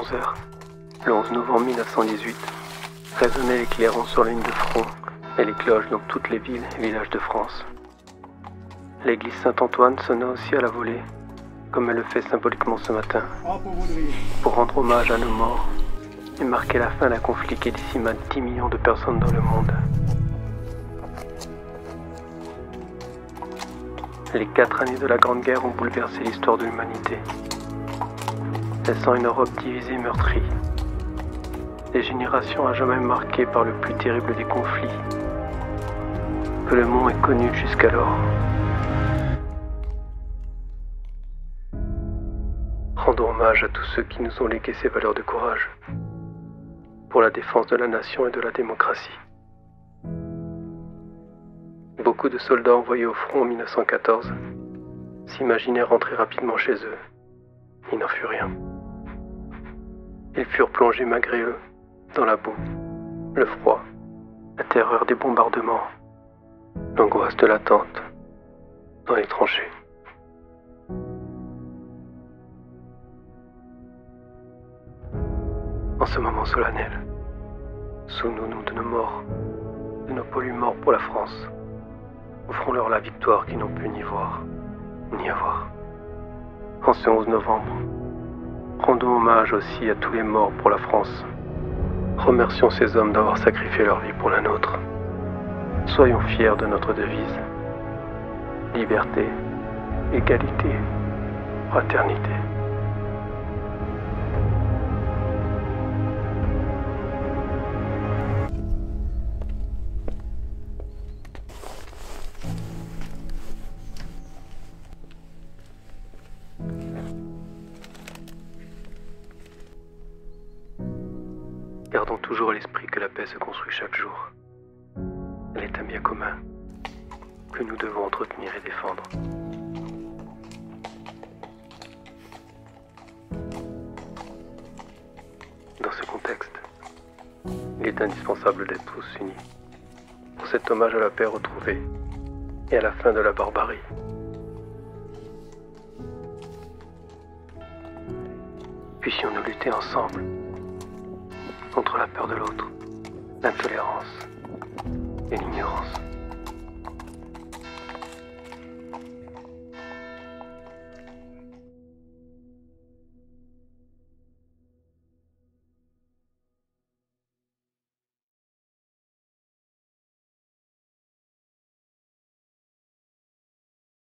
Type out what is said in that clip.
11 heures, le 11 novembre 1918, résonnaient les clairons sur la ligne de front et les cloches dans toutes les villes et villages de France. L'église Saint-Antoine sonna aussi à la volée, comme elle le fait symboliquement ce matin, pour rendre hommage à nos morts et marquer la fin d'un conflit qui décima 10 millions de personnes dans le monde. Les 4 années de la Grande Guerre ont bouleversé l'histoire de l'humanité, laissant une Europe divisée et meurtrie. Des générations à jamais marquées par le plus terrible des conflits que le monde ait connu jusqu'alors. Rendons hommage à tous ceux qui nous ont légué ces valeurs de courage pour la défense de la nation et de la démocratie. Beaucoup de soldats envoyés au front en 1914 s'imaginaient rentrer rapidement chez eux. Il n'en fut rien. Ils furent plongés malgré eux dans la boue, le froid, la terreur des bombardements, l'angoisse de l'attente dans les tranchées. En ce moment solennel, souvenons-nous de nos morts, de nos poilus morts pour la France. Offrons-leur la victoire qu'ils n'ont pu ni voir, ni avoir. En ce 11 novembre, rendons hommage aussi à tous les morts pour la France. Remercions ces hommes d'avoir sacrifié leur vie pour la nôtre. Soyons fiers de notre devise. Liberté, égalité, fraternité. Gardons toujours à l'esprit que la paix se construit chaque jour. Elle est un bien commun que nous devons entretenir et défendre. Dans ce contexte, il est indispensable d'être tous unis pour cet hommage à la paix retrouvée et à la fin de la barbarie. Puissions-nous lutter ensemble contre la peur de l'autre, l'intolérance et l'ignorance.